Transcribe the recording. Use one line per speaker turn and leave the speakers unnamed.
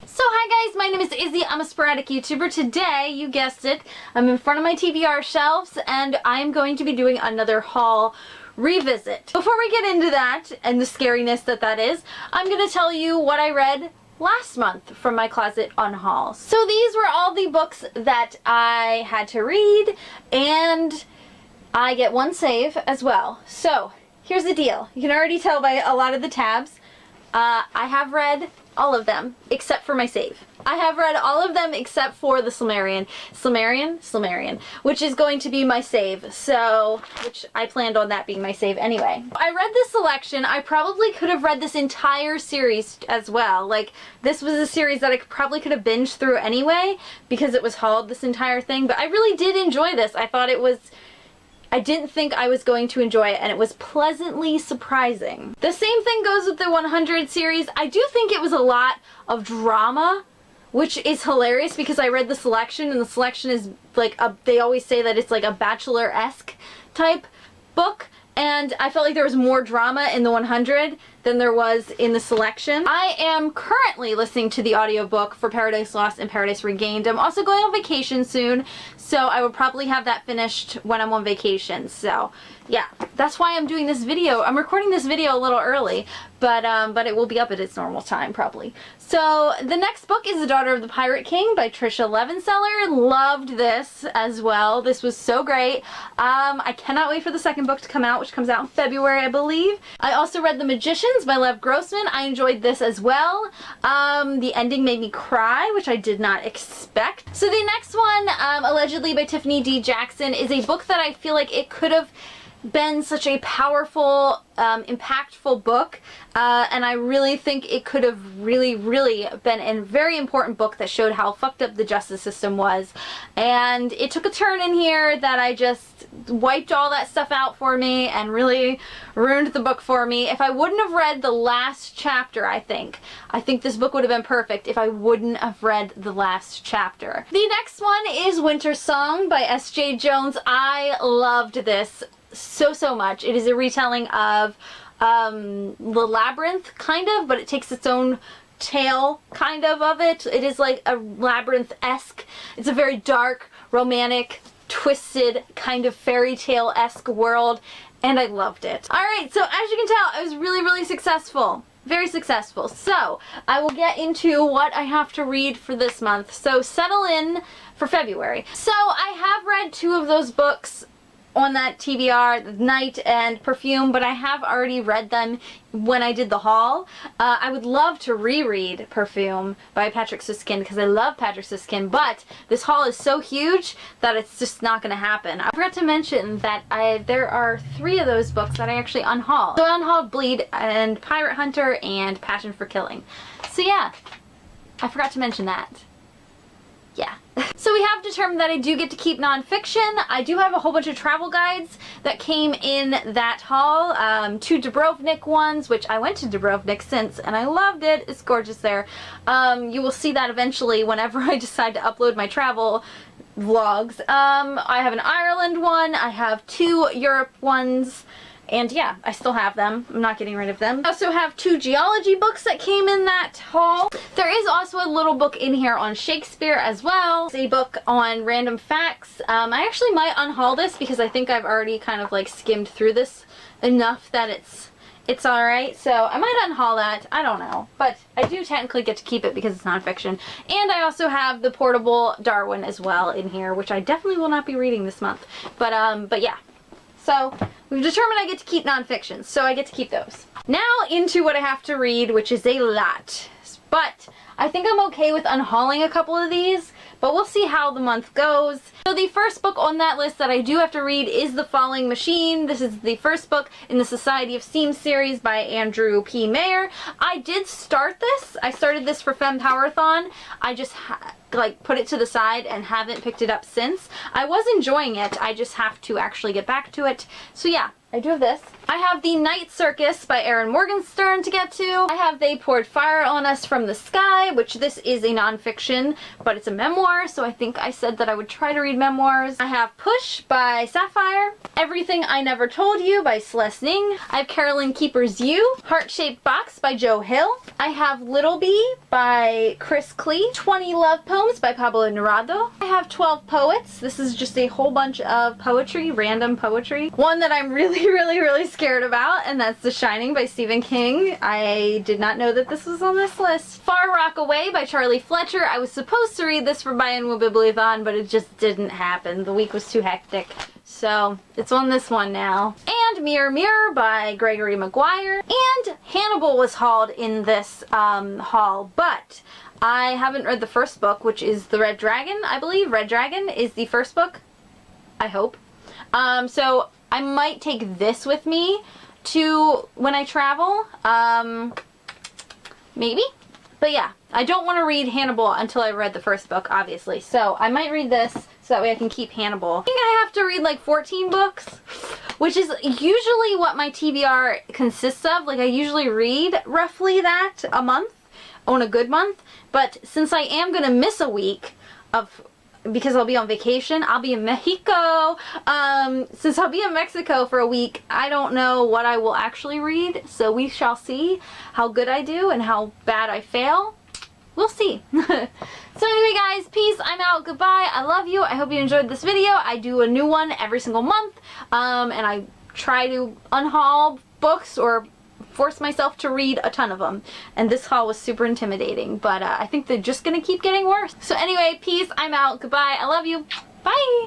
So hi guys, my name is Izzy. I'm a sporadic YouTuber. Today, you guessed it, I'm in front of my TBR shelves and I'm going to be doing another haul revisit. Before we get into that and the scariness that is, I'm going to tell you what I read last month from my closet Unhaul. So these were all the books that I had to read, and I get one save as well. So here's the deal. You can already tell by a lot of the tabs. I have read all of them except for my save. I have read all of them except for the Slumerian, which is going to be my save. So, which I planned on that being my save anyway. I read this selection. I probably could have read this entire series as well. Like, this was a series that I probably could have binged through anyway because it was hauled, this entire thing. But I really did enjoy this. I didn't think I was going to enjoy it, and it was pleasantly surprising. The same thing goes with the 100 series. I do think it was a lot of drama, which is hilarious because I read the selection, and the selection is like they always say that it's like a Bachelor-esque type book, and I felt like there was more drama in the 100 than there was in the selection. I am currently listening to the audiobook for Paradise Lost and Paradise Regained. I'm also going on vacation soon, so I will probably have that finished when I'm on vacation. So yeah, that's why I'm doing this video. I'm recording this video a little early, but it will be up at its normal time probably. So the next book is The Daughter of the Pirate King by Trisha Levenseller. Loved this as well. This was so great. I cannot wait for the second book to come out, which comes out in February, I believe. I also read The Magicians by Lev Grossman. I enjoyed this as well. The ending made me cry, which I did not expect. So the next one, allegedly by Tiffany D. Jackson, is a book that I feel like it could have been such a powerful, impactful book, and I really think it could have really been a very important book that showed how fucked up the justice system was. And it took a turn in here that I just wiped all that stuff out for me and really ruined the book for me. If I wouldn't have read the last chapter, I think this book would have been perfect if I wouldn't have read the last chapter. The next one is Winter Song by S.J. Jones. I loved this so much. It is a retelling of The Labyrinth, kind of, but it takes its own tale, kind of it. It is like a Labyrinth-esque. It's a very dark, romantic, twisted, kind of fairy tale-esque world, and I loved it. Alright, so as you can tell, I was really successful. Very successful. So, I will get into what I have to read for this month. So, settle in for February. So, I have read two of those books on that TBR, Night and Perfume, but I have already read them when I did the haul. I would love to reread Perfume by Patrick Süskind because I love Patrick Süskind, but this haul is so huge that it's just not going to happen. I forgot to mention that there are 3 of those books that I actually unhauled. So I unhauled Bleed and Pirate Hunter and Passion for Killing. So yeah, I forgot to mention that. Yeah. So we have determined that I do get to keep nonfiction. I do have a whole bunch of travel guides that came in that haul. 2 Dubrovnik ones, which I went to Dubrovnik since, and I loved it. It's gorgeous there. You will see that eventually whenever I decide to upload my travel vlogs. I have an Ireland one. I have 2 Europe ones. And yeah, I still have them. I'm not getting rid of them. I also have 2 geology books that came in that haul. There is also a little book in here on Shakespeare as well. It's a book on random facts. I actually might unhaul this because I think I've already kind of like skimmed through this enough that it's alright. So I might unhaul that. I don't know. But I do technically get to keep it because it's nonfiction. And I also have the portable Darwin as well in here, which I definitely will not be reading this month. But yeah. So, we've determined I get to keep nonfiction, so I get to keep those. Now into what I have to read, which is a lot. But I think I'm okay with unhauling a couple of these, but we'll see how the month goes. So the first book on that list that I do have to read is The Falling Machine. This is the first book in the Society of Steam series by Andrew P. Mayer. I did start this. I started this for Fempowerthon. like put it to the side and haven't picked it up since. I was enjoying it, I just have to actually get back to it. So yeah, I do have this. I have The Night Circus by Erin Morgenstern to get to. I have They Poured Fire on Us from the Sky, which this is a nonfiction, but it's a memoir, so I think I said that I would try to read memoirs. I have Push by Sapphire. Everything I Never Told You by Celeste Ning. I have Carolyn Keeper's You. Heart-Shaped Box by Joe Hill. I have Little Bee by Chris Klee. 20 Love Poems by Pablo Nerado. I have 12 Poets. This is just a whole bunch of poetry, random poetry. One that I'm really scared about, and that's The Shining by Stephen King. I did not know that this was on this list. Far Rock Away by Charlie Fletcher. I was supposed to read this for Biennial Bibliothon, but it just didn't happen. The week was too hectic. So it's on this one now. And Mirror Mirror by Gregory Maguire. And Hannibal was hauled in this haul, but I haven't read the first book, which is The Red Dragon, I believe. Red Dragon is the first book, I hope. So I might take this with me to when I travel, maybe. But yeah, I don't want to read Hannibal until I read the first book, obviously. So I might read this so that way I can keep Hannibal. I think I have to read like 14 books, which is usually what my TBR consists of. Like I usually read roughly that a month, on a good month. But since I am going to miss a week because I'll be on vacation, I'll be in Mexico. Since I'll be in Mexico for a week, I don't know what I will actually read, so we shall see how good I do and how bad I fail. We'll see. So anyway guys, peace, I'm out, goodbye, I love you, I hope you enjoyed this video. I do a new one every single month, and I try to unhaul books or force myself to read a ton of them, and this haul was super intimidating, but I think they're just gonna keep getting worse. So anyway, peace, I'm out, goodbye, I love you, bye!